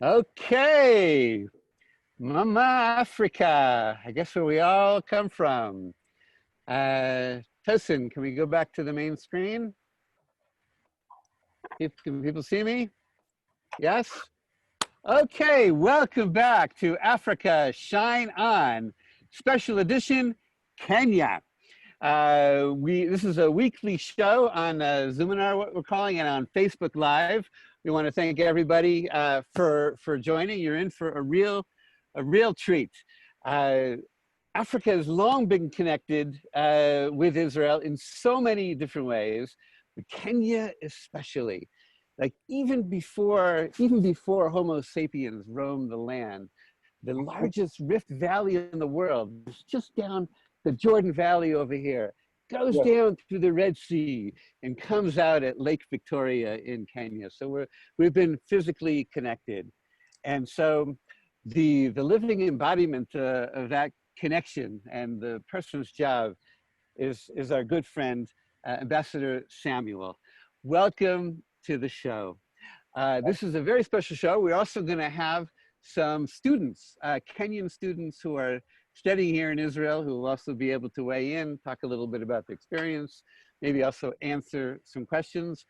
Okay, Mama Africa, I guess where we all come from. Tosin, can we go back to the main screen? Can people see me? Yes? Okay, welcome back to Africa Shine On, special edition, Kenya. This is a weekly show on Zoominar, what we're calling it, on Facebook Live. We want to thank everybody for joining. You're in for a real treat. Africa has long been connected with Israel in so many different ways, but Kenya especially. Like even before Homo sapiens roamed the land, the largest rift valley in the world is just down the Jordan Valley over here, goes down through the Red Sea and comes out at Lake Victoria in Kenya. So we've been physically connected. And so the living embodiment of that connection and the person's job is our good friend, Ambassador Samuel. Welcome to the show. This is a very special show. We're also going to have some students, Kenyan students who are studying here in Israel, who will also be able to weigh in, talk a little bit about the experience, maybe also answer some questions.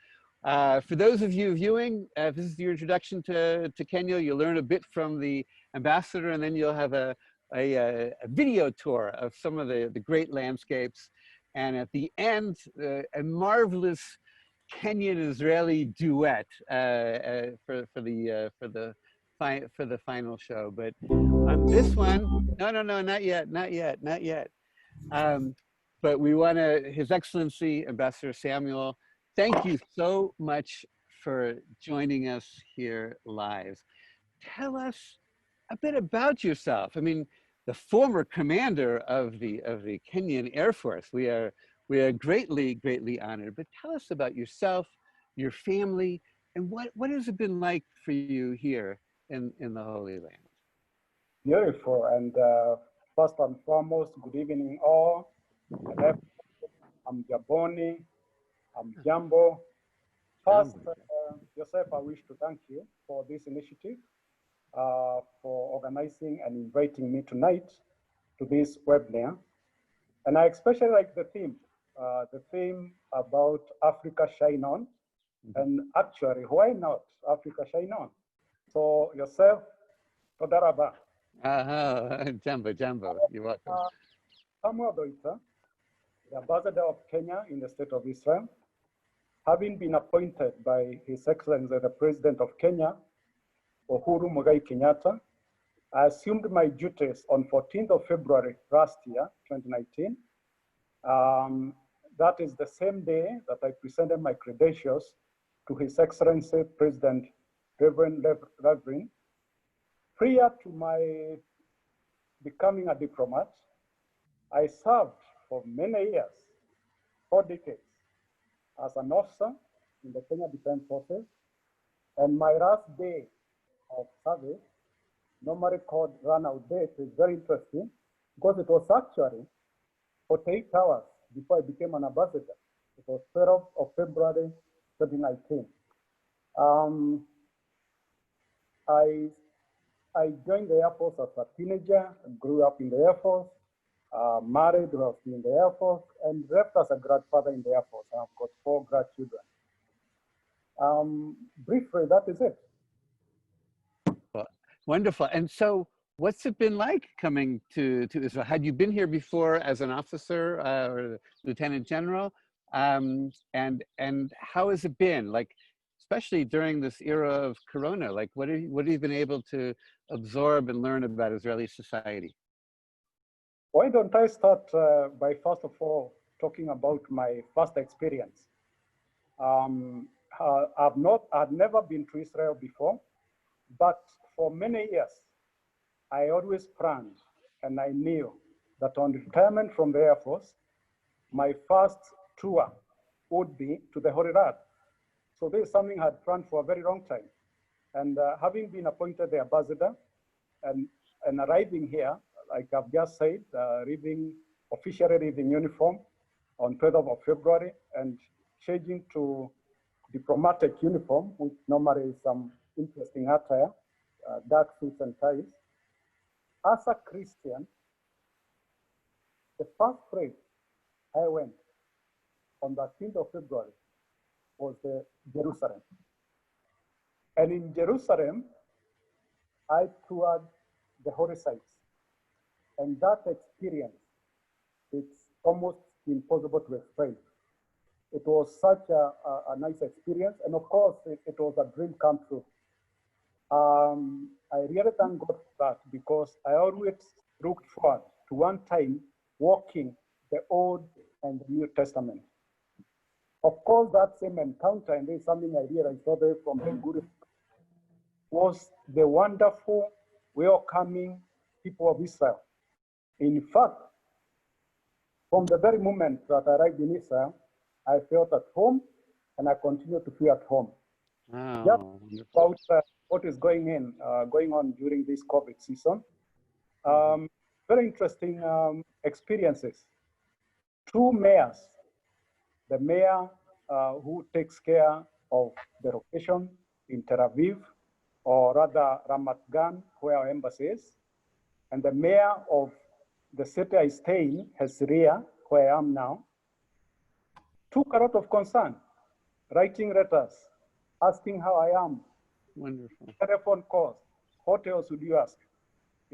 For those of you viewing, if this is your introduction to Kenya, you'll learn a bit from the ambassador, and then you'll have a video tour of some of the great landscapes. And at the end, a marvelous Kenyan-Israeli duet for the final show. But on this one, no, not yet. But we want to, His Excellency, Ambassador Samuel, thank you so much for joining us here live. Tell us a bit about yourself. I mean, the former commander of the Kenyan Air Force. We are greatly honored. But tell us about yourself, your family, and what has it been like for you here in the Holy Land? Beautiful. And first and foremost, good evening all. I'm Jaboni. I'm Jambo. First, Joseph, I wish to thank you for this initiative, for organizing and inviting me tonight to this webinar. And I especially like the theme about Africa Shine On. And actually, why not Africa Shine On? So, Joseph, Todaraba. Jambo, you're welcome. Samuel Doita, the ambassador of Kenya in the state of Israel, having been appointed by His Excellency the President of Kenya, Uhuru Muigai Kenyatta, I assumed my duties on 14th of February last year, 2019. That is the same day that I presented my credentials to His Excellency President Reverend Reverend. Prior to my becoming a diplomat, I served for many years, 4 decades, as an officer in the Kenya Defense Forces. And my last day of service, normally called run-out date, is very interesting because it was actually 48 hours before I became an ambassador. It was 12th of February, 2019. I joined the Air Force as a teenager and grew up in the Air Force, married whilst in the Air Force, and left as a grandfather in the Air Force. I've got 4 grandchildren. Briefly, that is it. Well, wonderful. And so what's it been like coming to Israel? Had you been here before as an officer or lieutenant general? And how has it been? Like, especially during this era of Corona, like what have you been able to absorb and learn about Israeli society? Why don't I start by first of all talking about my first experience? I'd never been to Israel before, but for many years, I always planned and I knew that on retirement from the Air Force, my first tour would be to the Holy Land. So this is something I had planned for a very long time. And having been appointed the ambassador and arriving here, like I've just said, officially leaving uniform on 12th of February, and changing to diplomatic uniform, which normally is some interesting attire, dark suits and ties. As a Christian, the first place I went on the 13th of February was Jerusalem. And in Jerusalem, I toured the holy sites. And that experience, it's almost impossible to explain. It was such a nice experience. And of course, it was a dream come true. I really thank God for that, because I always looked forward to one time walking the Old and the New Testament. Of course, that same encounter, and there's something I realized from the good, was the wonderful, welcoming people of Israel. In fact, from the very moment that I arrived in Israel, I felt at home, and I continue to feel at home. Wow. Just about what is going on during this COVID season. Very interesting experiences. Two mayors, the mayor who takes care of the location in Tel Aviv, or rather Ramat Gan, where our embassy is, and the mayor of the city I stay in, Hesria, where I am now, took a lot of concern, writing letters, asking how I am. Wonderful. Telephone calls. What else would you ask?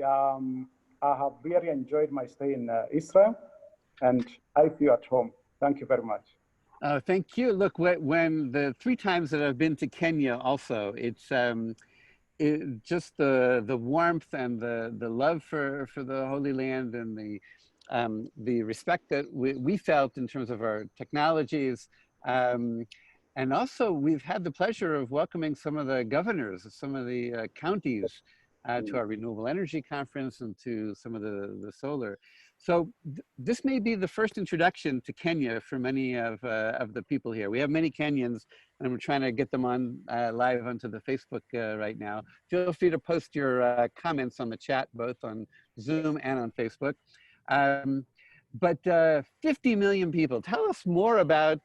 I have really enjoyed my stay in Israel, and I feel at home. Thank you very much. Thank you. Look, when the 3 times that I've been to Kenya also, it's just the warmth and the love for the Holy Land, and the respect that we felt in terms of our technologies. And also, we've had the pleasure of welcoming some of the governors of some of the counties to our renewable energy conference, and to some of the solar. So this may be the first introduction to Kenya for many of the people here. We have many Kenyans, and we're trying to get them on live onto the Facebook right now. Feel free to post your comments on the chat, both on Zoom and on Facebook. But 50 million people. Tell us more about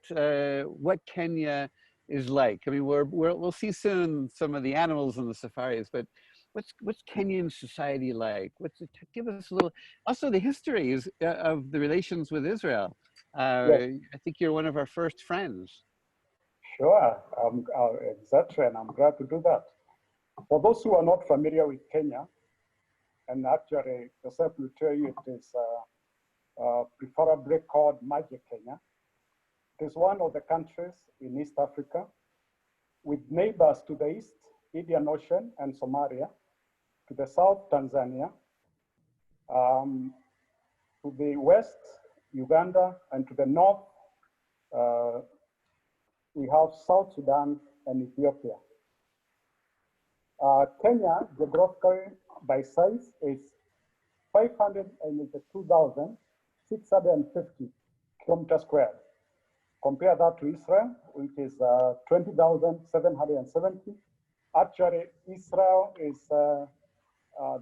what Kenya is like. I mean, we'll see soon some of the animals in the safaris, but what's Kenyan society like? Give us a little. Also, the histories of the relations with Israel. Yes. I think you're one of our first friends. Sure, exactly, and I'm glad to do that. For those who are not familiar with Kenya, and actually, Joseph will tell you it is preferably called Magic Kenya. It is one of the countries in East Africa with neighbors to the east, Indian Ocean and Somalia, to the south, Tanzania, to the west, Uganda, and to the north, we have South Sudan and Ethiopia. Kenya, geographically by size, is 582,650 kilometers squared. Compare that to Israel, which is 20,770. Actually, Israel is the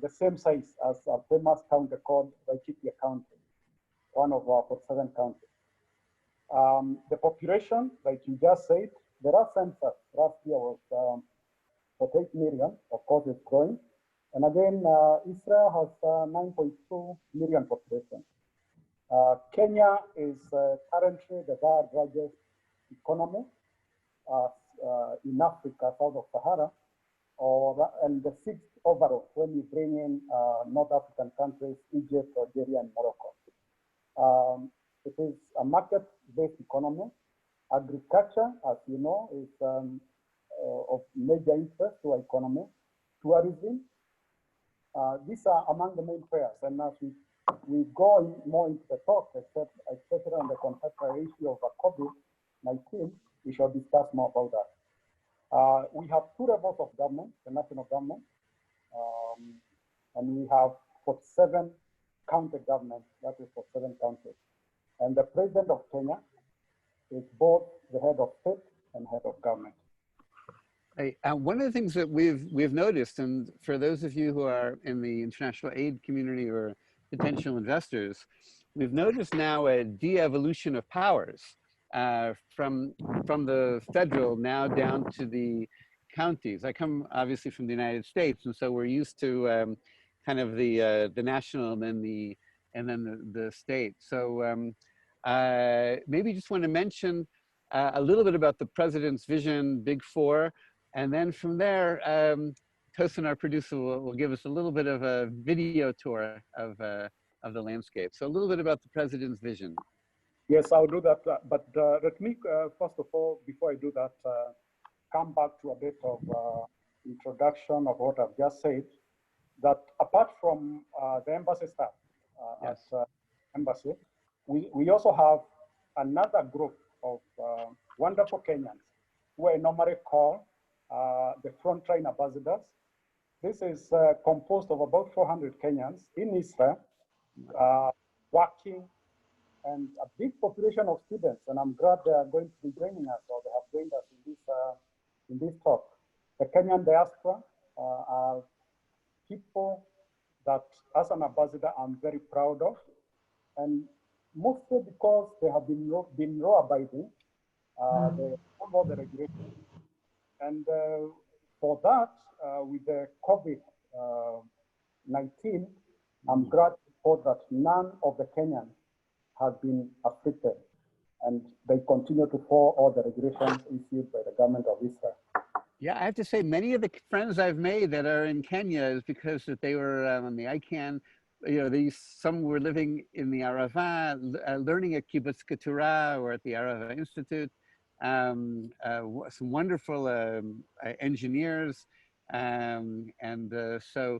same size as a famous county called Laikipia County, one of our 47 counties. The population, like you just said, the last census last year was 48 million. Of course, it's growing. And again, Israel has 9.2 million population. Kenya is currently the third largest economy in Africa, south of Sahara, and the 6th overall when you bring in North African countries, Egypt, Algeria, and Morocco. It is a market-based economy. Agriculture, as you know, is of major interest to our economy. Tourism, these are among the main players. And as we go more into the talk, especially on the contemporary issue of COVID-19, we shall discuss more about that. We have 2 levels of government, the national government, and we have 47 county governments, that is for 7 counties. And the president of Kenya is both the head of state and head of government. Hey, one of the things that we've noticed, and for those of you who are in the international aid community or potential investors, we've noticed now a de-evolution of powers. from the federal now down to the counties. I come obviously from the United States, and so we're used to kind of the national and then the state. So maybe just want to mention a little bit about the president's vision, Big Four, and then from there, Tosin, our producer, will give us a little bit of a video tour of the landscape. So a little bit about the president's vision. Yes, I'll do that. But let me, first of all, before I do that, come back to a bit of introduction of what I've just said, that apart from the embassy staff Yes. at embassy, we also have another group of wonderful Kenyans who I normally call the frontline ambassadors. This is composed of about 400 Kenyans in Israel, working, and a big population of students. And I'm glad they are going to be joining us, or they have joined us in this talk. The Kenyan diaspora are people that, as an ambassador, I'm very proud of, and mostly because they have been law-abiding. They follow the regulations. And for that, with the COVID-19, I'm glad to report that none of the Kenyans have been afflicted, and they continue to follow all the regulations issued by the government of Israel. Yeah, I have to say, many of the friends I've made that are in Kenya is because that they were on the ICANN. You know, some were living in the Arava, learning at Kibbutz Keturah or at the Arava Institute. Some wonderful engineers, so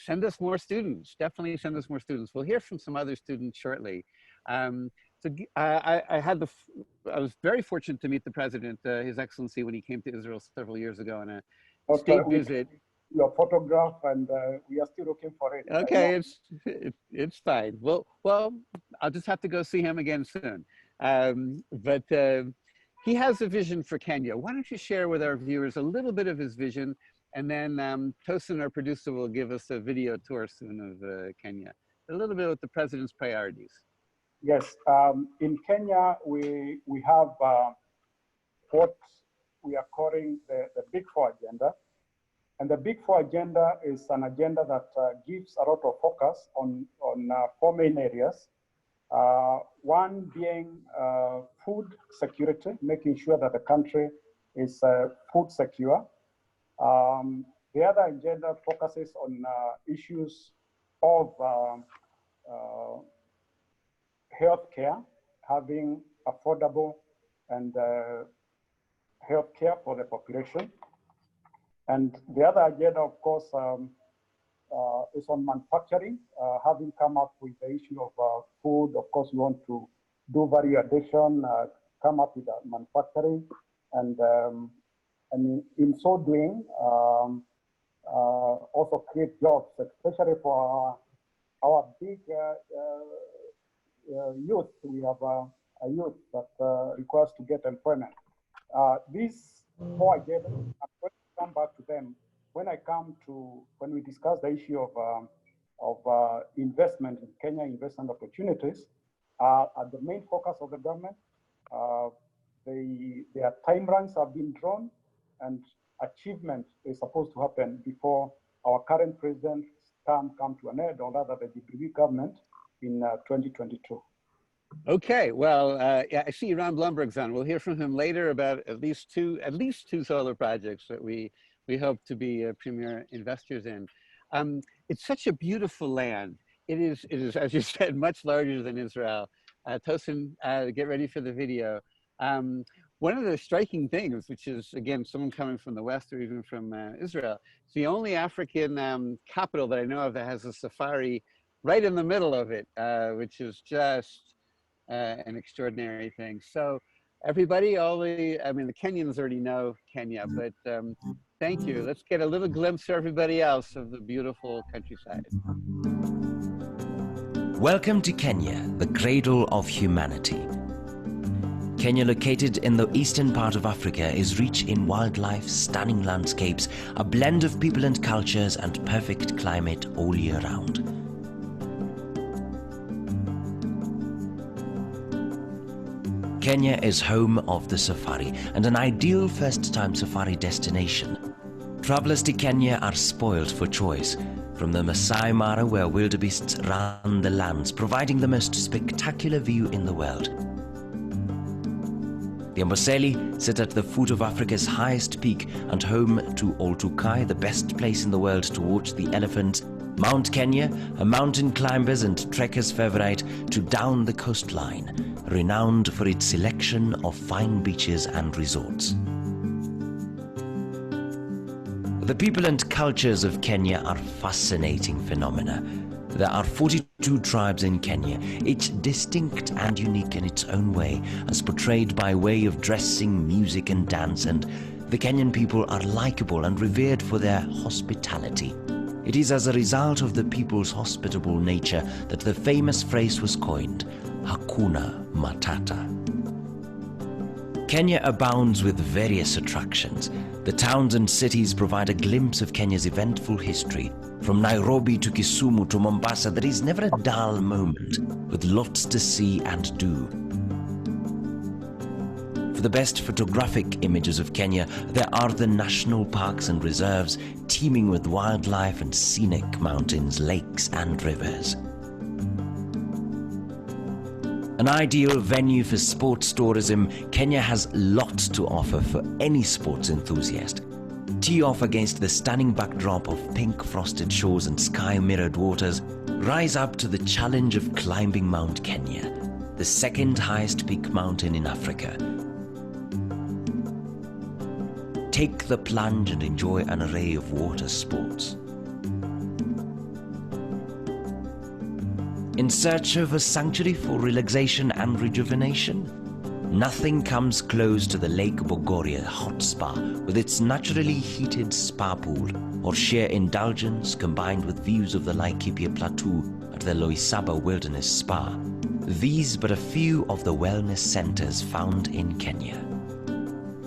send us more students. Definitely send us more students. We'll hear from some other students shortly. I was very fortunate to meet the president, His Excellency, when he came to Israel several years ago on a state visit. Your photograph, and we are still looking for it. Okay, it's fine. Well, I'll just have to go see him again soon. But he has a vision for Kenya. Why don't you share with our viewers a little bit of his vision, and then Tosin, our producer, will give us a video tour soon of Kenya. A little bit of the president's priorities. Yes, in Kenya, we have what we are calling the Big Four agenda. And the Big Four agenda is an agenda that gives a lot of focus on four main areas. One being food security, making sure that the country is food secure. The other agenda focuses on issues of healthcare, having affordable and healthcare for the population. And the other agenda, of course, is on manufacturing. Having come up with the issue of food, of course, we want to do value addition, come up with manufacturing, and in so doing, also create jobs, especially for our big youth. We have a youth that requires to get employment. These four agendas, I'm going to come back to them when we discuss the issue of investment in Kenya, investment opportunities are the main focus of the government. Their timelines have been drawn, and achievement is supposed to happen before our current president's term comes to an end, or rather the Jubilee government in 2022. Okay, well, yeah, I see Ron Blumberg's on. We'll hear from him later about at least two solar projects that we hope to be premier investors in. It's such a beautiful land. It is, as you said, much larger than Israel. Tosin, get ready for the video. One of the striking things, which is, again, someone coming from the West or even from Israel, it's the only African capital that I know of that has a safari right in the middle of it, which is just an extraordinary thing. So everybody, I mean, the Kenyans already know Kenya, but thank you. Let's get a little glimpse for everybody else of the beautiful countryside. Welcome to Kenya, the cradle of humanity. Kenya, located in the eastern part of Africa, is rich in wildlife, stunning landscapes, a blend of people and cultures, and perfect climate all year round. Kenya is home of the safari and an ideal first-time safari destination. Travelers to Kenya are spoiled for choice, from the Masai Mara where wildebeests run the lands, providing the most spectacular view in the world. The Amboseli sit at the foot of Africa's highest peak and home to Oltukai, the best place in the world to watch the elephants, Mount Kenya, a mountain climbers and trekkers' favorite, to down the coastline, renowned for its selection of fine beaches and resorts. The people and cultures of Kenya are fascinating phenomena. There are 42 tribes in Kenya, each distinct and unique in its own way, as portrayed by way of dressing, music and dance, and the Kenyan people are likable and revered for their hospitality. It is as a result of the people's hospitable nature that the famous phrase was coined, Hakuna Matata. Kenya abounds with various attractions. The towns and cities provide a glimpse of Kenya's eventful history. From Nairobi to Kisumu to Mombasa, there is never a dull moment, with lots to see and do. For the best photographic images of Kenya, there are the national parks and reserves teeming with wildlife and scenic mountains, lakes and rivers. An ideal venue for sports tourism, Kenya has lots to offer for any sports enthusiast. Tee off against the stunning backdrop of pink frosted shores and sky-mirrored waters, rise up to the challenge of climbing Mount Kenya, the second highest peak mountain in Africa. Take the plunge and enjoy an array of water sports. In search of a sanctuary for relaxation and rejuvenation? Nothing comes close to the Lake Bogoria hot spa with its naturally heated spa pool or sheer indulgence combined with views of the Laikipia Plateau at the Loisaba Wilderness Spa. These but a few of the wellness centers found in Kenya.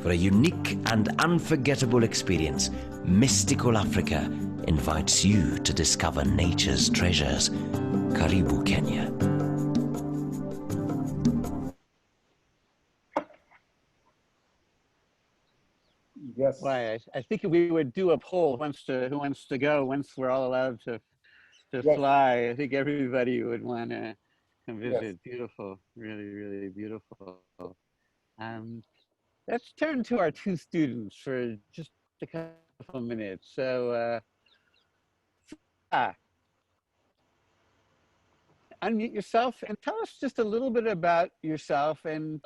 For a unique and unforgettable experience, Mystical Africa invites you to discover nature's treasures. Karibu, Kenya. Yes. Why, I think we would do a poll who wants to go once we're all allowed to Yes. fly. I think everybody would want to come visit. Yes. Beautiful, really, really beautiful. Let's turn to our two students for just a couple minutes. So, unmute yourself and tell us just a little bit about yourself and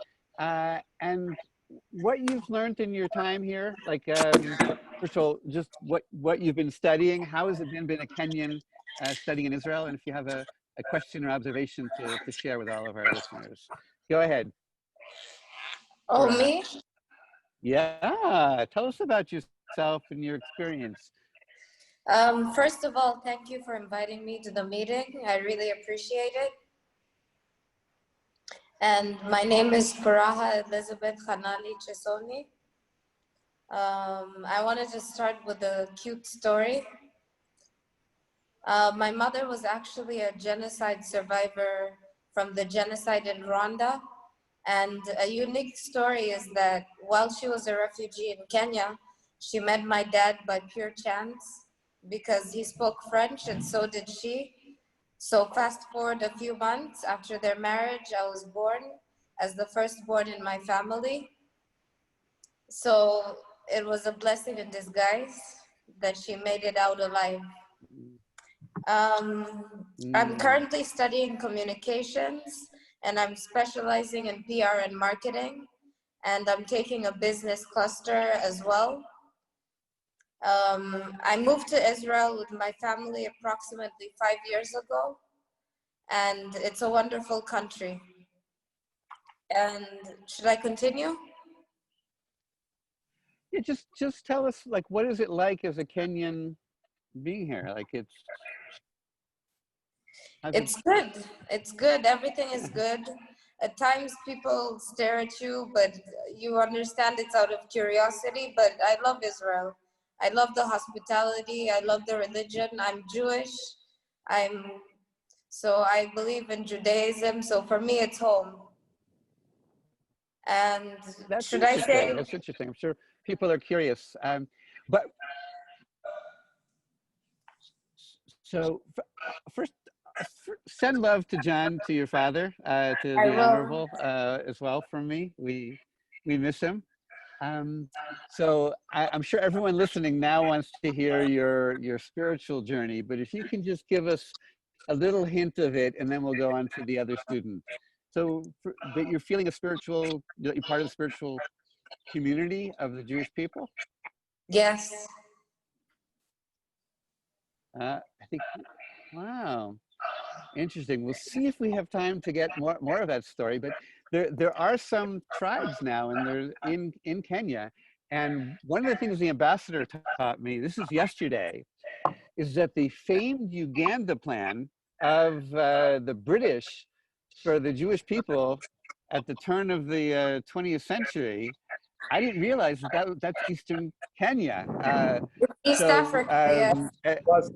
what you've learned in your time here. Like, first of all, just what you've been studying. How has it been a Kenyan studying in Israel? And if you have a question or observation to share with all of our listeners, go ahead. Oh, me? Yeah, tell us about yourself and your experience. First of all, thank you for inviting me to the meeting. I really appreciate it. And my name is Faraha Elizabeth Khanali Chesoni. I wanted to start with a cute story. My mother was actually a genocide survivor from the genocide in Rwanda. And a unique story is that while she was a refugee in Kenya, she met my dad by pure chance because he spoke French and so did she. So fast forward a few months after their marriage, I was born as the firstborn in my family. So it was a blessing in disguise that she made it out alive. I'm currently studying communications and I'm specializing in PR and marketing, and I'm taking a business cluster as well. I moved to Israel with my family approximately 5 years ago, and it's a wonderful country. And should I continue? Yeah, just tell us, like, what is it like as a Kenyan being here? Like, It's good. It's good. Everything is good. At times people stare at you, but you understand it's out of curiosity. But I love Israel. I love the hospitality. I love the religion. I'm Jewish. So I believe in Judaism. So for me, it's home. And That's should I interesting. say, That's interesting. I'm sure people are curious. But so first, send love to John, to your father, to I the will. Honorable as well from me. We miss him. So I'm sure everyone listening now wants to hear your spiritual journey. But if you can just give us a little hint of it, and then we'll go on to the other student. So that you're feeling a spiritual, you're part of the spiritual community of the Jewish people. Yes. I think, wow, interesting. We'll see if we have time to get more of that story. But there are some tribes now, and they're in Kenya. And one of the things the ambassador taught me, this is yesterday, is that the famed Uganda plan of the British for the Jewish people at the turn of the 20th century, I didn't realize that's Eastern Kenya. East Africa, yes. Was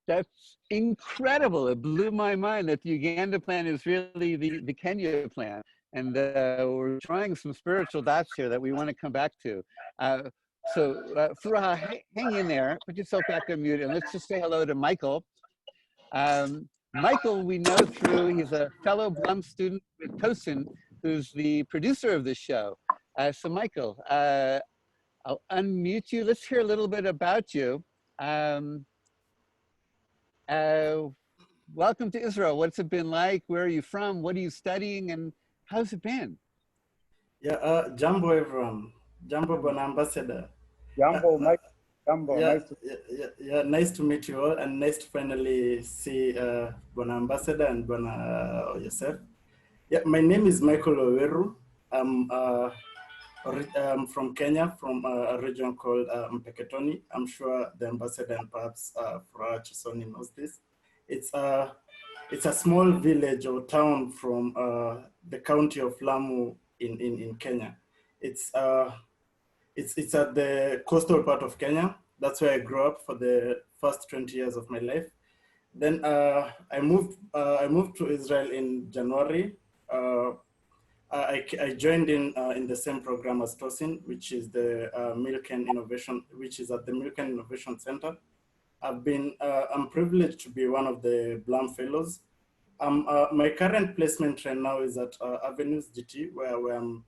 That's incredible. It blew my mind that the Uganda plan is really the Kenya plan. And we're trying some spiritual dots here that we want to come back to. So Furaha, hang in there, put yourself back on mute, and let's just say hello to Michael. Michael, we know he's a fellow Blum student with Tosin, who's the producer of this show. So Michael, I'll unmute you. Let's hear a little bit about you. Welcome to Israel. What's it been like? Where are you from? What are you studying? And how's it been? Yeah, Jambo everyone. Jambo Bwana Ambassador. Jambo, Mike. Jambo, Yeah, nice to nice to meet you all, and nice to finally see Bwana Ambassador and Bwana Yosef. Yeah, my name is Michael Oweru. I'm from Kenya, from a region called Mpeketoni. I'm sure the ambassador and perhaps Furaha Chisoni knows this. It's a small village or town from the county of Lamu in Kenya. It's at the coastal part of Kenya. That's where I grew up for the first 20 years of my life. Then I moved to Israel in January. I joined in the same program as Tosin, which is the Milken Innovation, which is at the Milken Innovation Center. I'm privileged to be one of the Blum Fellows. My current placement right now is at Avenues GT, where I'm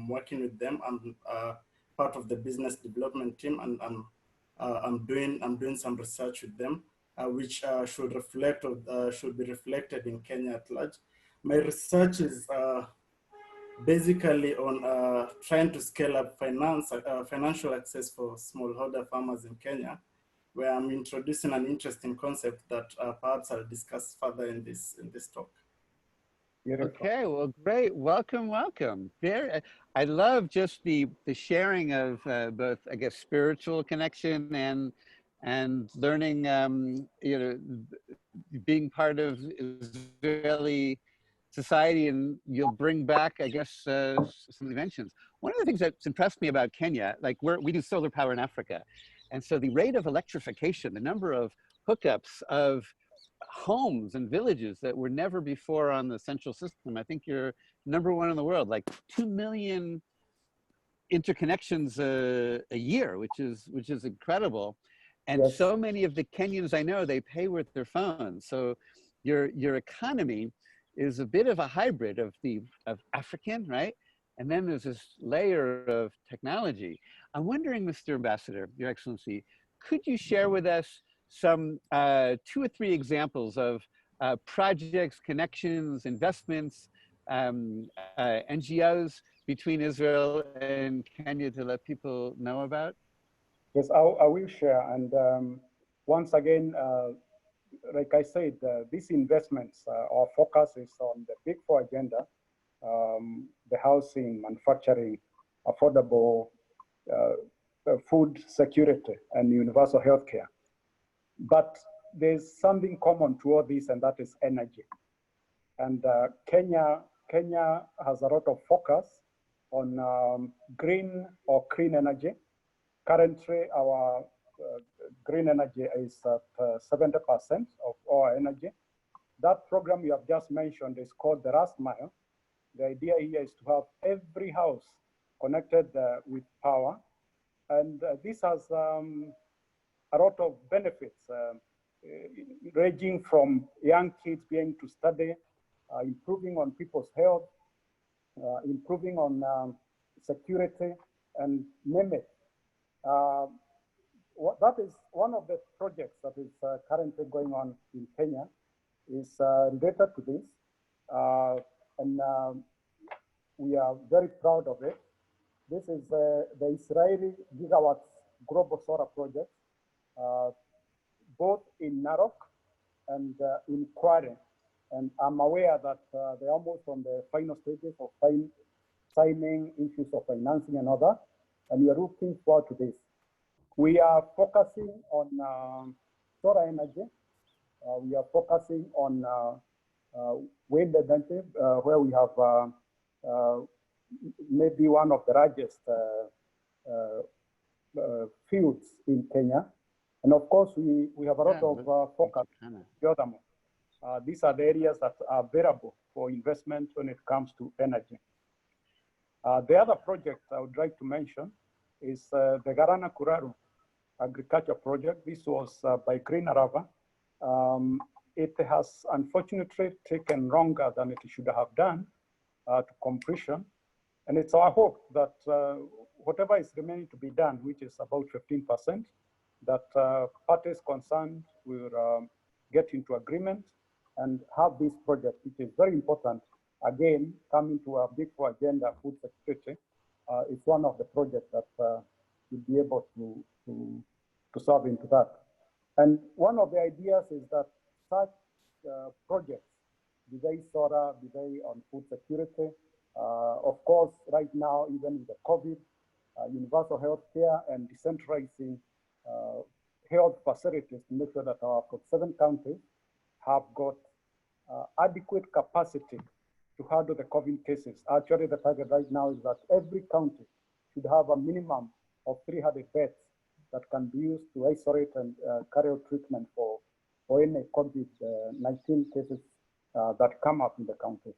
working with them. I'm part of the business development team, and I'm doing some research with them, which should be reflected in Kenya at large. My research is basically on trying to scale up financial access for smallholder farmers in Kenya, where I'm introducing an interesting concept that perhaps I'll discuss further in this talk. Beautiful. Okay, well, great. Welcome. I love just the sharing of both, I guess, spiritual connection and learning, being part of Israeli society, and you'll bring back, I guess, some inventions. One of the things that's impressed me about Kenya, like we do solar power in Africa, and so the rate of electrification, the number of hookups of homes and villages that were never before on the central system. I think you're #1 in the world, like 2 million interconnections a year, which is incredible. And Yes. so many of the Kenyans I know, they pay with their phones. So your economy is a bit of a hybrid of African, right? And then there's this layer of technology. I'm wondering, Mr. Ambassador, Your Excellency, could you share with us some 2 or 3 examples of projects, connections, investments, NGOs between Israel and Kenya to let people know about? Yes, I will share. And once again, like I said, these investments, our focus is on the Big 4 agenda, the housing, manufacturing, affordable food security, and universal healthcare. But there's something common to all this, and that is energy. And Kenya has a lot of focus on green or clean energy. Currently, our green energy is at 70% of our energy. That program you have just mentioned is called the Last Mile. The idea here is to have every house connected with power. And this has a lot of benefits, ranging from young kids being able to study, improving on people's health, improving on security, and name it. That is one of the projects that is currently going on in Kenya, is related to this. And we are very proud of it. This is the Israeli gigawatts global solar project, both in Narok and in Kware. And I'm aware that they're almost on the final stages of signing issues of financing and other, and we are looking forward to this. We are focusing on solar energy. We are focusing on wind energy, where we have maybe one of the largest fields in Kenya. And of course, we have a lot of focus on geothermal. These are the areas that are available for investment when it comes to energy. The other project I would like to mention is the Garana Kuraru agriculture project. This was by Green Arava. It has unfortunately taken longer than it should have done to completion. And it's our hope that whatever is remaining to be done, which is about 15%, that parties concerned will get into agreement and have this project, which is very important. Again, coming to a big four agenda, food security, it's one of the projects that will be able to serve into that. And one of the ideas is that such projects, be they solar, be they on food security, of course, right now, even with the COVID, universal health care and decentralizing health facilities to make sure that our 7 counties have got adequate capacity to handle the COVID cases. Actually, the target right now is that every county should have a minimum of 300 beds that can be used to isolate and carry out treatment for any COVID-19 cases that come up in the counties.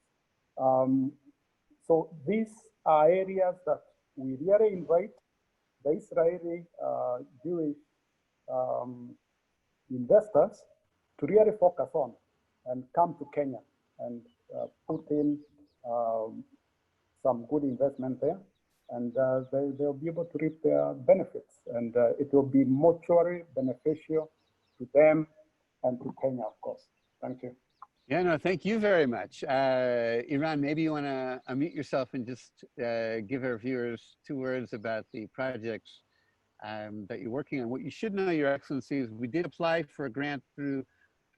So these are areas that we really invite the Israeli Jewish investors to really focus on and come to Kenya and put in some good investment there, and they'll be able to reap their benefits, and it will be mutually beneficial to them and to Kenya, of course. Thank you. Yeah, no, thank you very much. Iran, maybe you want to unmute yourself and just give our viewers 2 words about the projects that you're working on. What you should know, Your Excellency, is we did apply for a grant through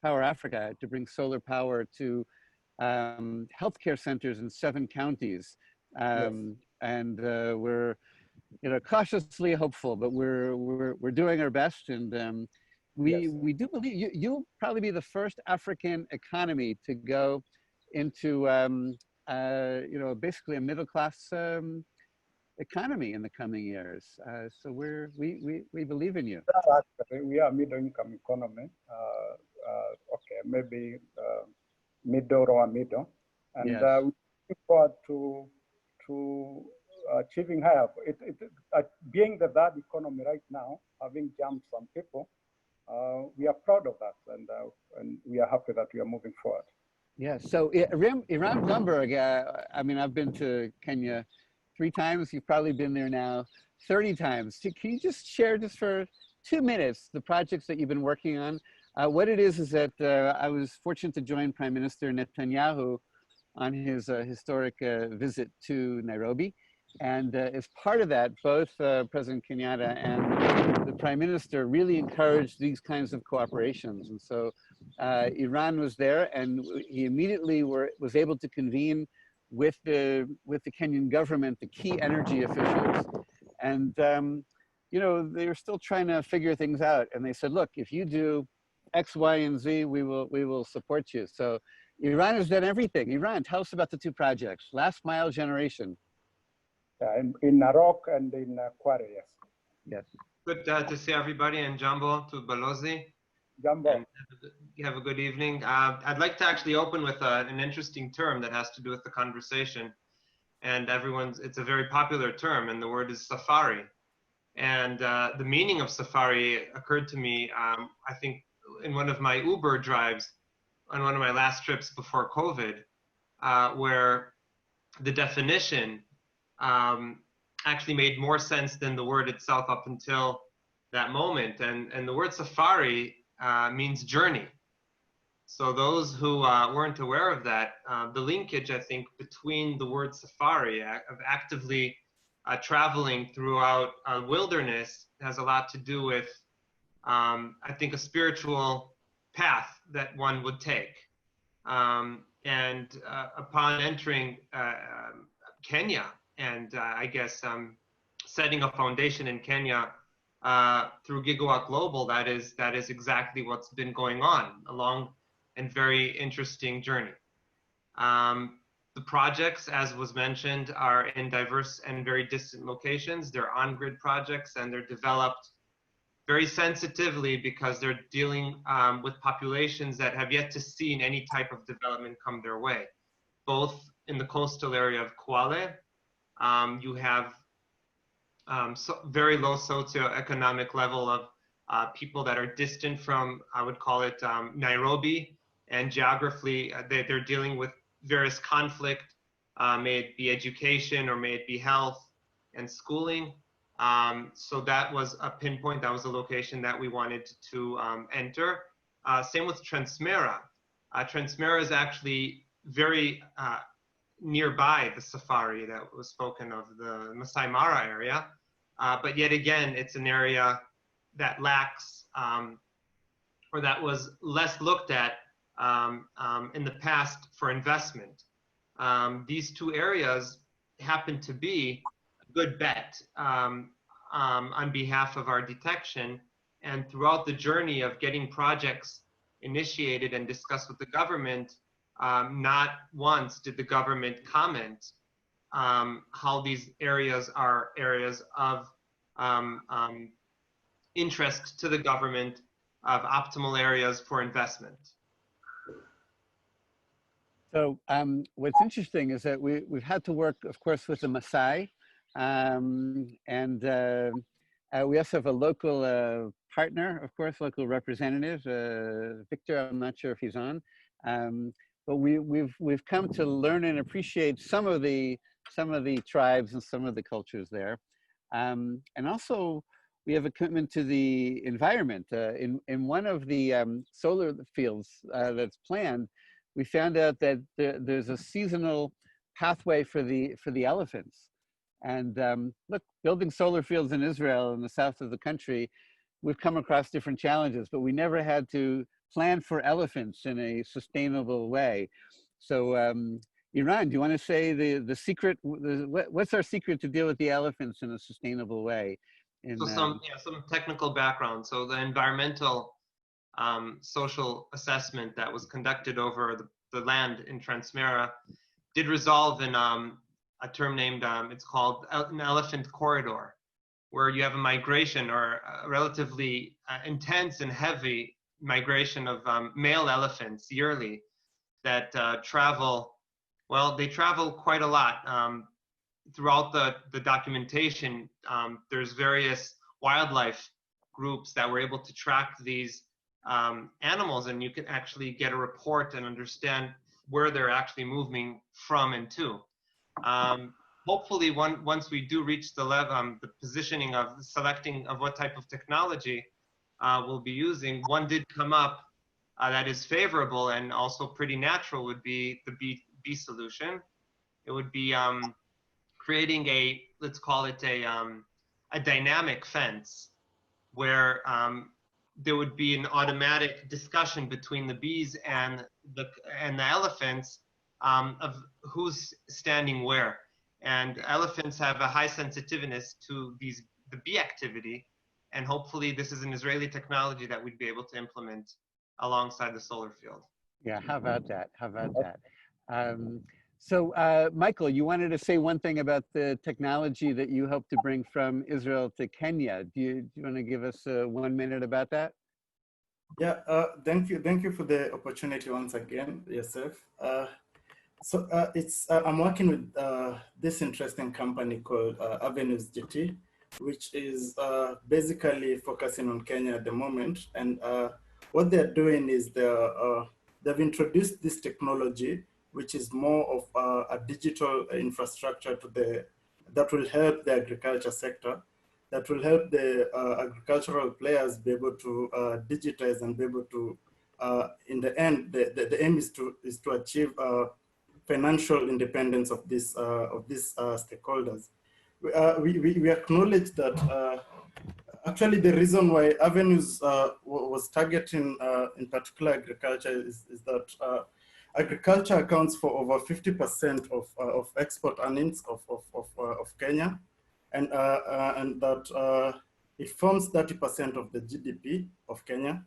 Power Africa to bring solar power to healthcare centers in 7 counties. Yes. And we're cautiously hopeful, but we're doing our best, and we do believe you'll probably be the first African economy to go into basically a middle-class economy in the coming years. So we believe in you. We are middle-income economy. Okay, maybe middle or middle, and yes. We look forward to achieving higher. Being the third economy right now, having jumped some people, we are proud of that, and we are happy that we are moving forward. Yeah. So Iran Blumberg, I mean, I've been to Kenya 3 times. You've probably been there now 30 times. Can you just share, just for 2 minutes, the projects that you've been working on? What it is that I was fortunate to join Prime Minister Netanyahu on his historic visit to Nairobi. And as part of that, both President Kenyatta and the Prime Minister really encouraged these kinds of cooperations. And so Iran was there, and he immediately was able to convene with the Kenyan government, the key energy officials. And they were still trying to figure things out. And they said, look, if you do X, Y, and Z, we will support you. So Iran has done everything. Iran, tell us about the 2 projects, last mile generation. In Narok and in Kware, yes. Yes. Good to see everybody, and Jumbo to Balozi. Jambo. And have a good evening. I'd like to actually open with an interesting term that has to do with the conversation. And it's a very popular term, and the word is safari. And the meaning of safari occurred to me, I think, in one of my Uber drives on one of my last trips before COVID, where the definition actually made more sense than the word itself up until that moment. And the word safari means journey. So those who weren't aware of that, the linkage, I think, between the word safari of actively traveling throughout wilderness has a lot to do with, I think, a spiritual path that one would take. And upon entering Kenya and I guess setting a foundation in Kenya through Gigawatt Global, that is exactly what's been going on, a long and very interesting journey. The projects, as was mentioned, are in diverse and very distant locations. They're on-grid projects, and they're developed very sensitively because they're dealing with populations that have yet to see any type of development come their way. Both in the coastal area of Kwale, you have very low socioeconomic level of people that are distant from, I would call it Nairobi, and geographically they're dealing with various conflict, may it be education or may it be health and schooling. So that was a pinpoint, that was a location that we wanted to enter. Same with Transmera. Transmera is actually very nearby the safari that was spoken of, the Masai Mara area. But yet again, it's an area that lacks, or that was less looked at in the past for investment. These two areas happen to be a good bet on behalf of our detection. And throughout the journey of getting projects initiated and discussed with the government, not once did the government comment how these areas are areas of interest to the government, of optimal areas for investment. So what's interesting is that we've had to work, of course, with the Maasai, and we also have a local partner, of course, local representative, Victor. I'm not sure if he's on, but we've come to learn and appreciate some of the tribes and some of the cultures there, and also we have a commitment to the environment. In one of the solar fields that's planned, we found out that there's a seasonal pathway for the elephants. And look, building solar fields in Israel in the south of the country, we've come across different challenges, but we never had to plan for elephants in a sustainable way. So Iran, do you want to say the secret, what's our secret to deal with the elephants in a sustainable way? So some technical background. So the environmental social assessment that was conducted over the land in Transmera did resolve in a term named, it's called an elephant corridor, where you have a migration or a relatively intense and heavy migration of male elephants yearly that travel, well, they travel quite a lot. Throughout the documentation, there's various wildlife groups that were able to track these animals, and you can actually get a report and understand where they're actually moving from and to. Hopefully, once we do reach the level, the positioning of selecting of what type of technology we'll be using, one did come up that is favorable and also pretty natural would be the bee solution. It would be creating a, let's call it a dynamic fence where there would be an automatic discussion between the bees and the elephants of who's standing where. And elephants have a high sensitiveness to the bee activity, and hopefully this is an Israeli technology that we'd be able to implement alongside the solar field. Yeah, how about that? How about that? So Michael, you wanted to say one thing about the technology that you hope to bring from Israel to Kenya. Do you want to give us 1 minute about that? Yeah, thank you for the opportunity once again, Yosef. I'm working with this interesting company called Avenues GT, which is basically focusing on Kenya at the moment. And what they're doing is they've introduced this technology, which is more of a digital infrastructure that will help the agriculture sector, that will help the agricultural players be able to digitize and be able to, in the end, the aim is to achieve financial independence of these stakeholders. We acknowledge that actually the reason why Avenues was targeting in particular agriculture is that agriculture accounts for over 50% of export earnings of Kenya, and that it forms 30% of the GDP of Kenya.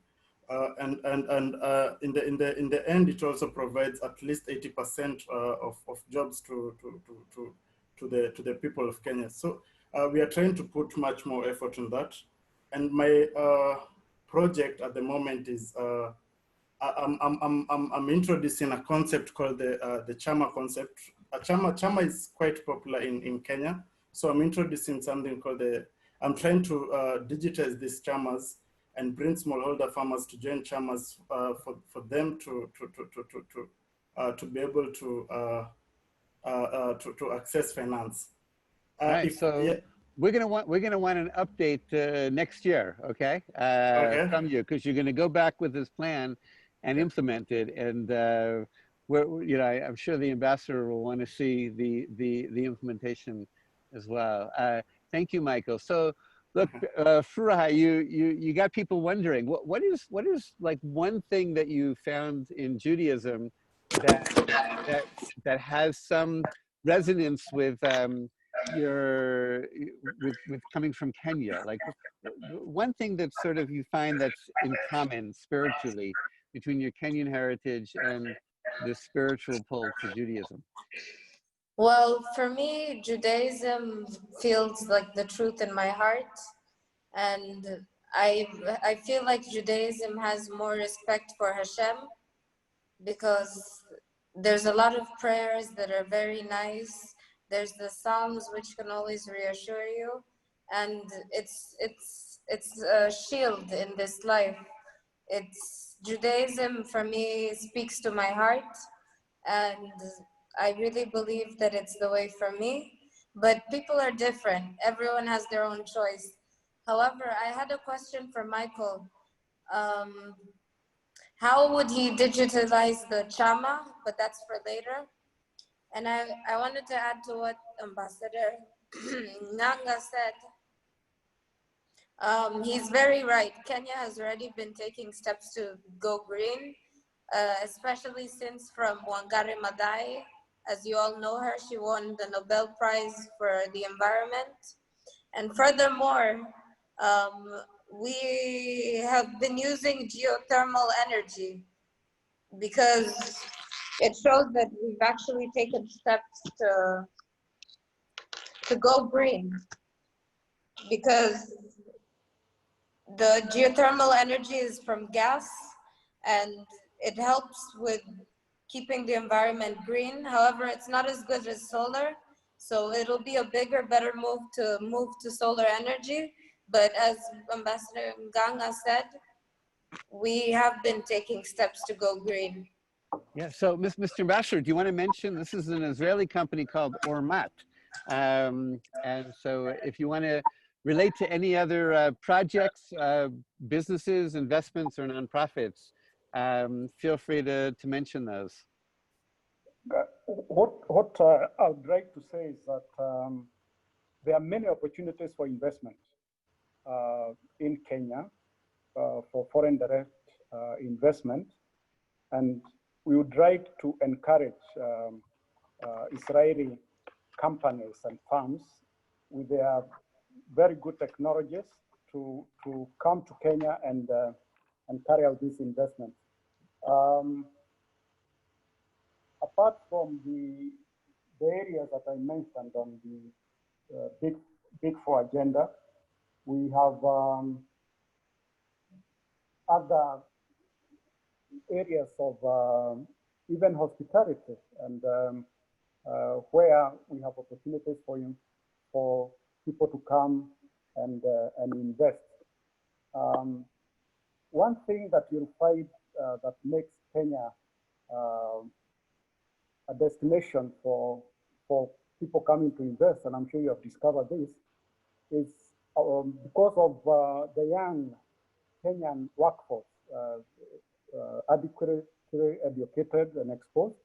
In the end, it also provides at least 80% of jobs to the people of Kenya. So we are trying to put much more effort in that. And my project at the moment is I'm introducing a concept called the Chama concept. Chama is quite popular in Kenya, so I'm introducing something called I'm trying to digitize these chamas and bring smallholder farmers to join chamas for them to be able to access finance. Right. So we're gonna want an update next year, okay? Okay. From you, because you're gonna go back with this plan and implement it, and I'm sure the ambassador will want to see the implementation as well. Thank you, Michael. So. Look, Furaha, you got people wondering what is like one thing that you found in Judaism that has some resonance with with coming from Kenya. Like one thing that sort of you find that's in common spiritually between your Kenyan heritage and the spiritual pull to Judaism. Well, for me, Judaism feels like the truth in my heart, and I feel like Judaism has more respect for Hashem, because there's a lot of prayers that are very nice. There's the Psalms, which can always reassure you, and it's a shield in this life. It's Judaism for me speaks to my heart, and I really believe that it's the way for me. But people are different. Everyone has their own choice. However, I had a question for Michael. How would he digitalize the Chama? But that's for later. And I wanted to add to what Ambassador Nanga said. He's very right. Kenya has already been taking steps to go green, especially since from Wangari Maathai. As you all know her, she won the Nobel Prize for the environment. And furthermore, we have been using geothermal energy because it shows that we've actually taken steps to go green, because the geothermal energy is from gas and it helps with keeping the environment green. However, it's not as good as solar. So it'll be a bigger, better move to solar energy. But as Ambassador Nganga said, we have been taking steps to go green. Yeah, so Mr. Ambassador, do you want to mention, this is an Israeli company called Ormat. And so if you want to relate to any other projects, businesses, investments, or nonprofits, feel free to mention those. What I would like to say is that there are many opportunities for investment in Kenya for foreign direct investment, and we would like to encourage Israeli companies and firms with their very good technologies to come to Kenya and carry out these investments. Apart from the areas that I mentioned on the Big Four agenda, we have other areas of even hospitality, and where we have opportunities for people to come and invest. One thing that you'll find that makes Kenya a destination for people coming to invest, and I'm sure you have discovered this, is because of the young Kenyan workforce, adequately educated and exposed,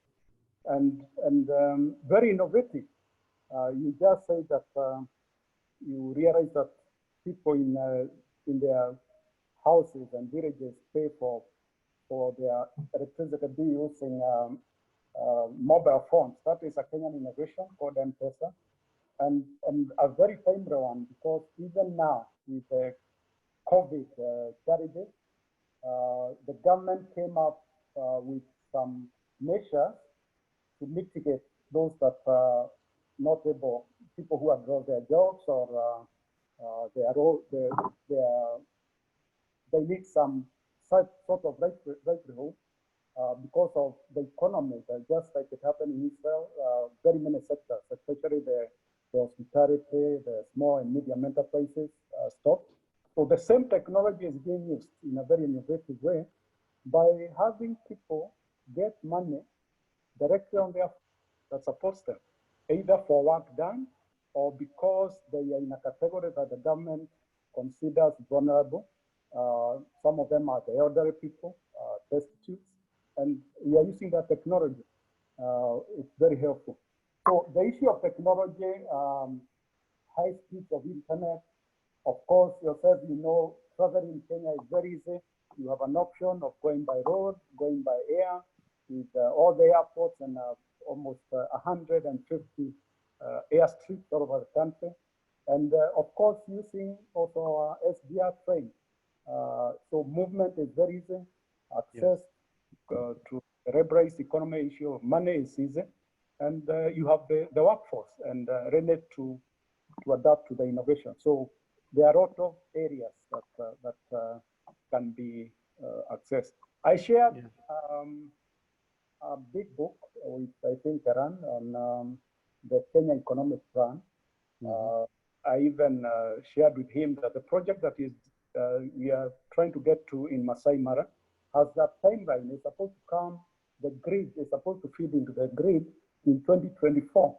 and very innovative. You just say that you realize that people in their houses and villages pay for their electricity bill using mobile phones. That is a Kenyan innovation called M-Pesa, and a very timely one, because even now with the COVID challenges, the government came up with some measures to mitigate those that are not able, people who have lost their jobs, or they need some sort of livelihood because of the economy, just like it happened in Israel. Very many sectors, especially the hospitality, the small and medium enterprises, stopped. So the same technology is being used in a very innovative way by having people get money directly on their that supports them, either for work done or because they are in a category that the government considers vulnerable. Some of them are the elderly people, destitutes, and we are using that technology. It's very helpful. So the issue of technology, high speeds of internet, of course, yourself, you know, traveling in Kenya is very easy. You have an option of going by road, going by air, with all the airports and almost 150 airstrips all over the country. And of course, using also our SDR train. So movement is very easy. Access to the liberalized economy issue of money is easy. And you have the workforce and ready to adapt to the innovation. So there are a lot of areas that can be accessed. I shared a big book with, I think, Karan, on the Kenya Economic Plan. I even shared with him that the project that is we are trying to get to in Masai Mara has that timeline. It's supposed to come, the grid is supposed to feed into the grid in 2024.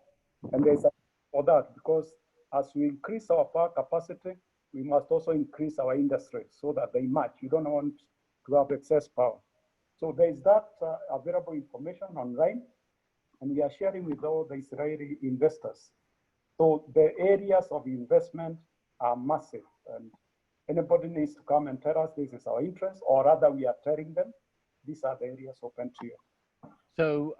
And there's a for that, because as we increase our power capacity, we must also increase our industry so that they match. You don't want to have excess power. So there's that available information online, and we are sharing with all the Israeli investors. So the areas of investment are massive, and anybody needs to come and tell us this is our interest, or rather we are telling them these are the areas open to you. So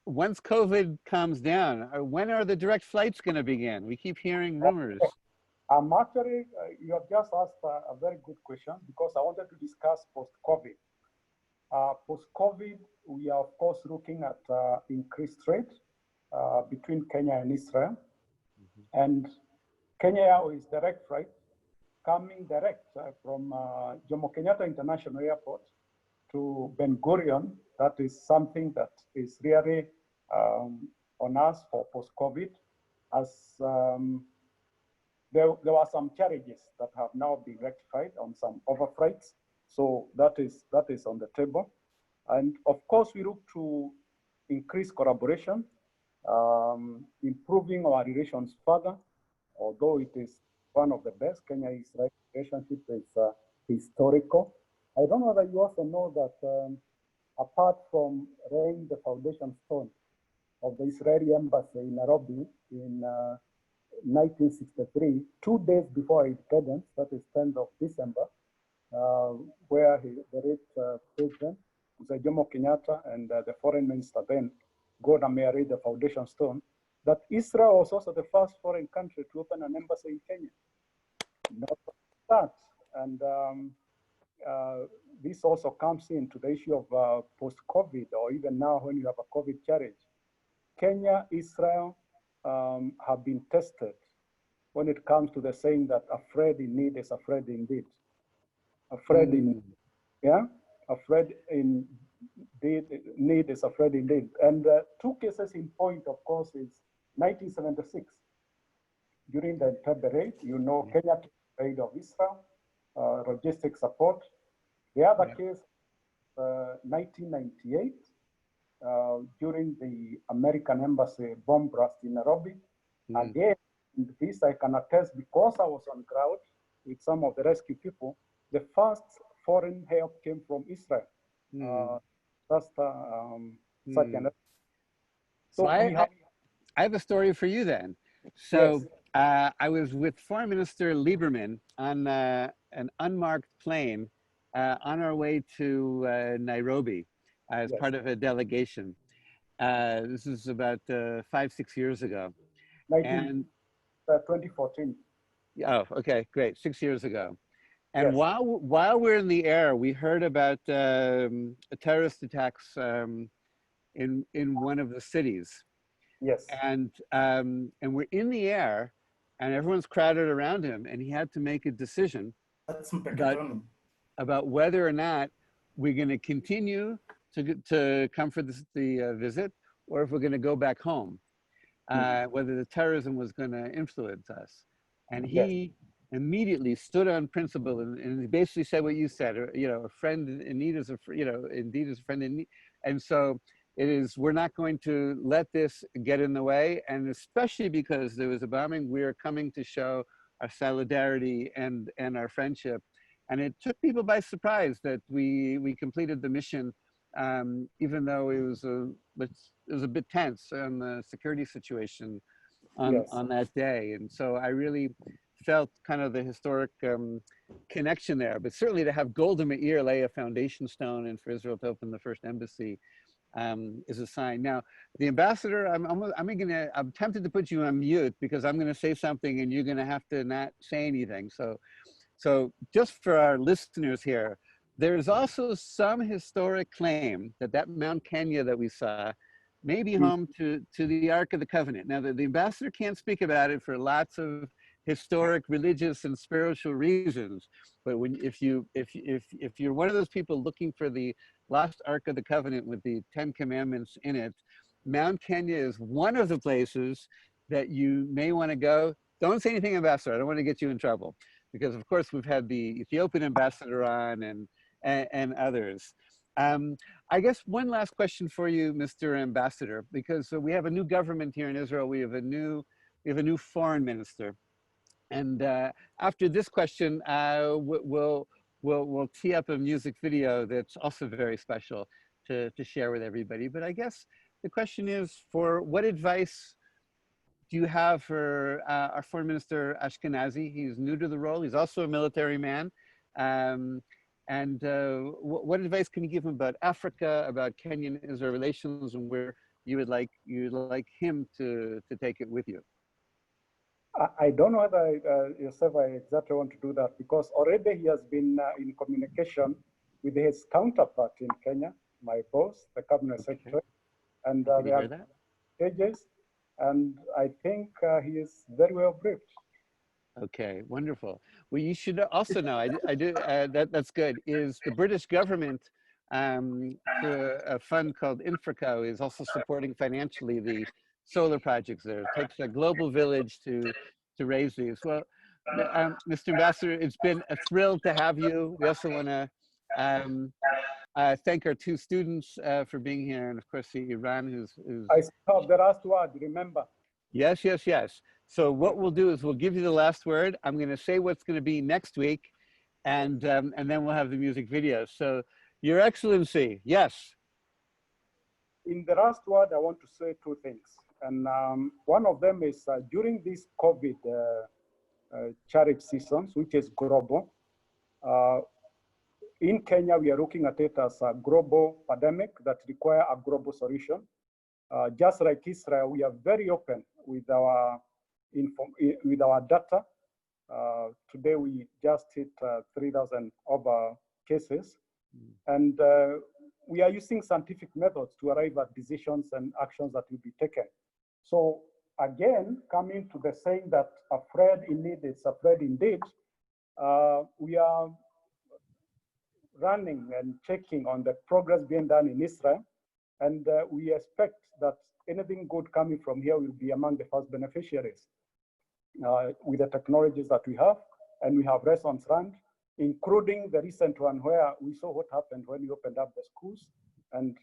once COVID comes down, when are the direct flights going to begin? We keep hearing rumors. Actually, you have just asked a very good question, because I wanted to discuss post-COVID. Post-COVID, we are of course looking at increased trade between Kenya and Israel. And Kenya Airways direct flight coming direct from Jomo Kenyatta International Airport to Ben Gurion. That is something that is really on us for post-COVID, as there were some challenges that have now been rectified on some overflights. So that is on the table. And of course, we look to increase collaboration, improving our relations further, although it is one of the best. Kenya-Israel relationship is historical. I don't know that you also know that apart from laying the foundation stone of the Israeli embassy in Nairobi in 1963, 2 days before independence, that is 10th of December, where the late president, Jomo Kenyatta, and the foreign minister then, Gordon Meir, laid the foundation stone, that Israel was also the first foreign country to open an embassy in Kenya. Not that. And this also comes into the issue of post-COVID, or even now when you have a COVID challenge. Kenya, Israel have been tested when it comes to the saying that afraid in need is afraid indeed. Afraid in, yeah? afraid in need is afraid indeed. And two cases in point, of course, is 1976. During the Entebbe raid, you know, Kenya took the aid of Israel, logistic support. The other case, 1998, during the American Embassy bomb blast in Nairobi. Again, this I can attest because I was on ground with some of the rescue people. The first foreign help came from Israel. So I have a story for you then. So yes. I was with Foreign Minister Lieberman on an unmarked plane on our way to Nairobi as part of a delegation. This is about 5-6 years ago. 2014. Oh, okay, great. 6 years ago. And while we're in the air, we heard about terrorist attacks in one of the cities. Yes. And we're in the air, and everyone's crowded around him, and he had to make a decision about whether or not we're going to continue to come for the visit, or if we're going to go back home, whether the terrorism was going to influence us. And he immediately stood on principle and he basically said what you said, you know, a friend in need is a, you know, indeed is a friend in need. And so it is, we're not going to let this get in the way. And especially because there was a bombing, we are coming to show our solidarity and our friendship. And it took people by surprise that we completed the mission, even though it was a bit tense on the security situation on that day. And so I really felt kind of the historic connection there, but certainly to have Golda Meir lay a foundation stone and for Israel to open the first embassy is a sign. Now, the ambassador, I'm tempted to put you on mute because I'm going to say something and you're going to have to not say anything. So just for our listeners here, there's also some historic claim that Mount Kenya that we saw may be home to the Ark of the Covenant. Now, the ambassador can't speak about it for lots of historic, religious, and spiritual reasons. But if you're one of those people looking for the lost Ark of the Covenant with the 10 Commandments in it, Mount Kenya is one of the places that you may want to go. Don't say anything, ambassador. I don't want to get you in trouble, because of course we've had the Ethiopian ambassador on and others. I guess one last question for you, Mr. Ambassador, because we have a new government here in Israel. We have a new foreign minister. And after this question, we'll tee up a music video that's also very special to share with everybody. But I guess the question is, for what advice do you have for our foreign minister Ashkenazi? He's new to the role. He's also a military man. What advice can you give him about Africa, about Kenyan-Israel relations, and where you would like him to take it with you? I don't know whether yourself I exactly want to do that, because already he has been in communication with his counterpart in Kenya, my boss, the cabinet secretary, and they have pages, and I think he is very well briefed. Okay, wonderful. Well, you should also know, I do that's good, is the British government through a fund called Infraco is also supporting financially the solar projects there. It takes a global village to raise these. Well, Mr. Ambassador, it's been a thrill to have you. We also want to thank our two students for being here, and of course, Iran, who's I still have the last word, remember. Yes, yes, yes. So what we'll do is we'll give you the last word. I'm going to say what's going to be next week, and then we'll have the music video. So, Your Excellency, yes. In the last word, I want to say two things. And one of them is during this COVID charity seasons, which is global, in Kenya, we are looking at it as a global pandemic that requires a global solution. Just like Israel, we are very open with our data. Today, we just hit 3,000 over cases. And we are using scientific methods to arrive at decisions and actions that will be taken. So again, coming to the saying that afraid in need is afraid indeed, we are running and checking on the progress being done in Israel. And we expect that anything good coming from here will be among the first beneficiaries with the technologies that we have. And we have lessons learned, including the recent one where we saw what happened when we opened up the schools and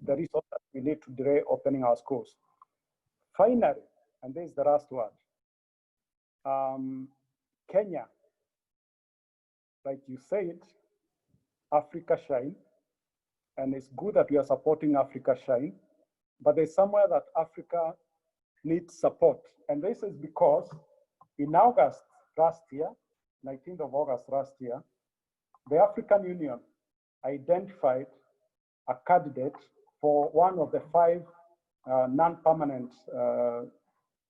the resources that we need to delay opening our schools. Finally, and this is the last word, Kenya, like you said, Africa Shine, and it's good that we are supporting Africa Shine, but there's somewhere that Africa needs support. And this is because in August last year, 19th of August last year, the African Union identified a candidate for one of the 5 non-permanent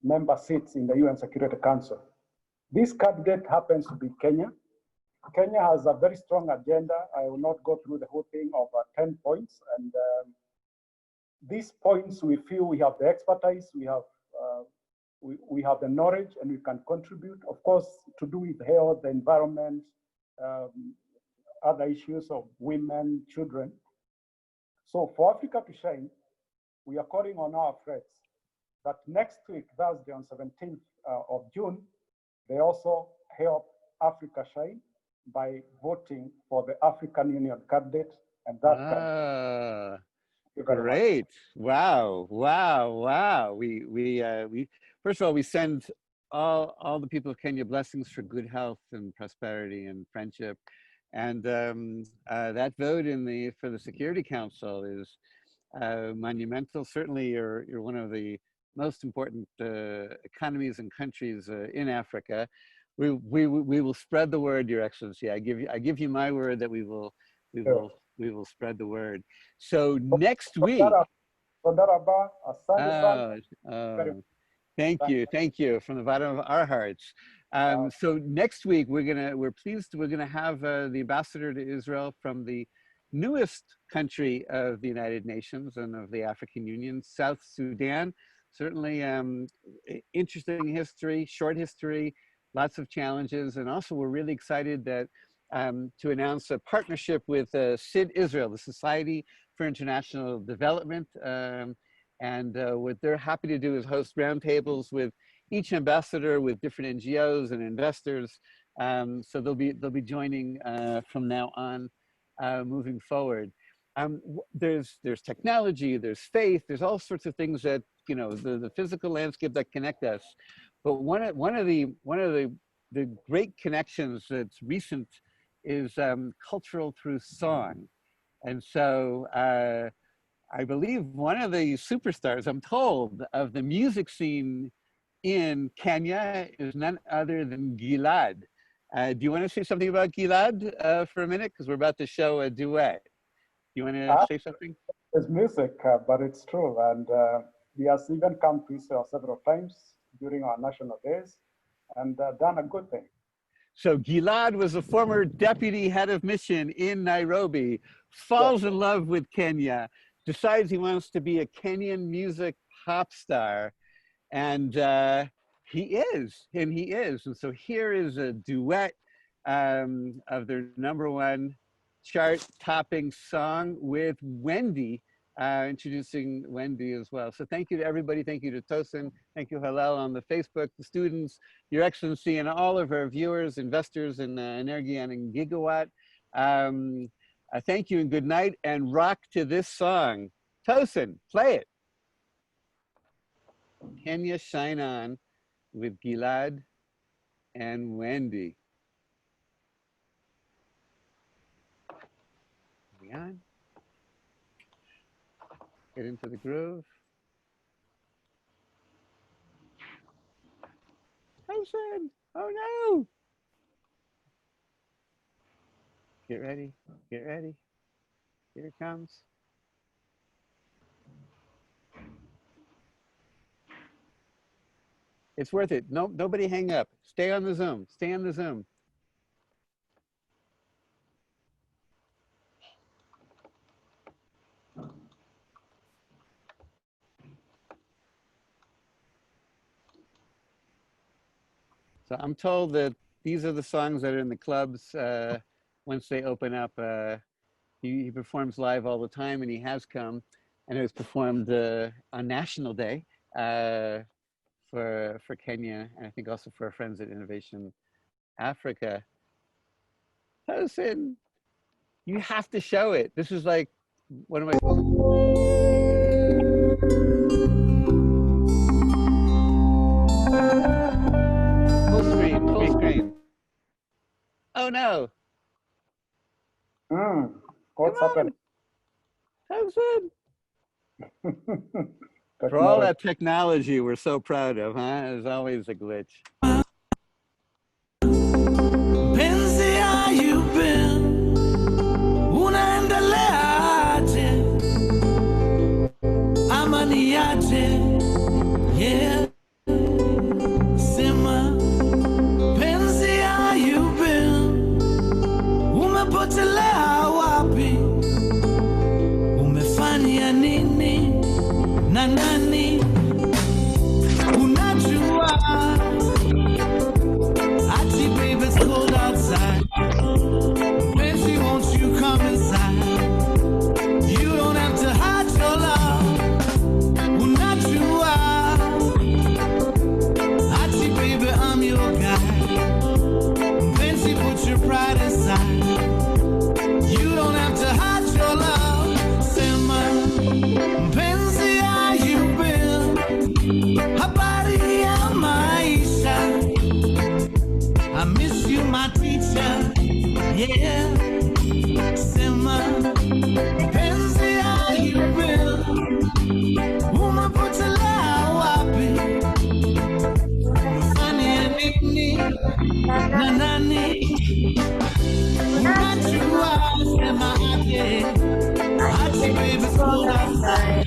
member seats in the UN Security Council. This candidate happens to be Kenya. Kenya has a very strong agenda. I will not go through the whole thing of 10 points. And these points, we feel we have the expertise, we have the knowledge, and we can contribute, of course, to do with health, the environment, other issues of women, children. So for Africa to shine, we are calling on our friends that next week, Thursday on 17th of June, they also help Africa shine by voting for the African Union candidate, and that great! Wow! Wow! Wow! We first of all, we send all the people of Kenya blessings for good health and prosperity and friendship, and that vote for the Security Council is monumental. Certainly, you're one of the most important economies and countries in Africa. We will spread the word, Your Excellency. I give you my word that we will spread the word. So next week. Thank you from the bottom of our hearts. So next week we're pleased we're gonna have the ambassador to Israel from the newest country of the United Nations and of the African Union, South Sudan. Certainly interesting history, short history, lots of challenges, and also we're really excited that to announce a partnership with SID Israel, the Society for International Development, and what they're happy to do is host roundtables with each ambassador, with different NGOs and investors. So they'll be joining from now on, moving forward. There's technology, there's faith, there's all sorts of things that the physical landscape that connect us. But one of the great connections that's recent is cultural through song, and so I believe one of the superstars, I'm told, of the music scene in Kenya is none other than Gilad. Do you want to say something about Gilad for a minute? Because we're about to show a duet. Do you want to say something? It's music, but it's true. And he has even come to Israel several times during our national days and done a good thing. So Gilad was a former deputy head of mission in Nairobi, falls in love with Kenya, decides he wants to be a Kenyan music pop star, and he is. And so here is a duet of their #1 chart-topping song with Wendy, introducing Wendy as well. So thank you to everybody. Thank you to Tosin. Thank you, Hillel, on the Facebook, the students, Your Excellency, and all of our viewers, investors in Energian and Gigawatt. Thank you and good night, and rock to this song. Tosin, play it. Kenya Shine On with Gilad and Wendy. Are we on? Get into the groove. Tosin, oh no! Get ready, get ready. Here it comes. It's worth it. No, nobody hang up. Stay on the Zoom. Stay on the Zoom. So I'm told that these are the songs that are in the clubs once they open up. He performs live all the time, and he has come, and it was performed on National Day for Kenya, and I think also for our friends at Innovation Africa. Tosin, you have to show it. This is like one of my. Full screen, full screen. Oh no. What's happening? Tosin. For all that technology we're so proud of, huh? There's always a glitch. Penzi how you been? Unaendeleaje? Amani yaje? Yeah. Sema. Penzi how you been? Umepotelea wapi? Umefanya nini? Na nani? Unajua? Ati baby, it's cold outside. Fancy, won't you come inside? You don't have to hide your love. Unajua? Ati baby, I'm your guy. Fancy, put your pride aside. You don't have to hide your love. Sema, penzi, how you been? Habari ya maisha. I miss you, my teacher. Yeah. Sema, penzi how you been? Umepotelea wapi? Umefanya nini? Na nani? Unajua? Sema aje. Ati baby, it's cold outside.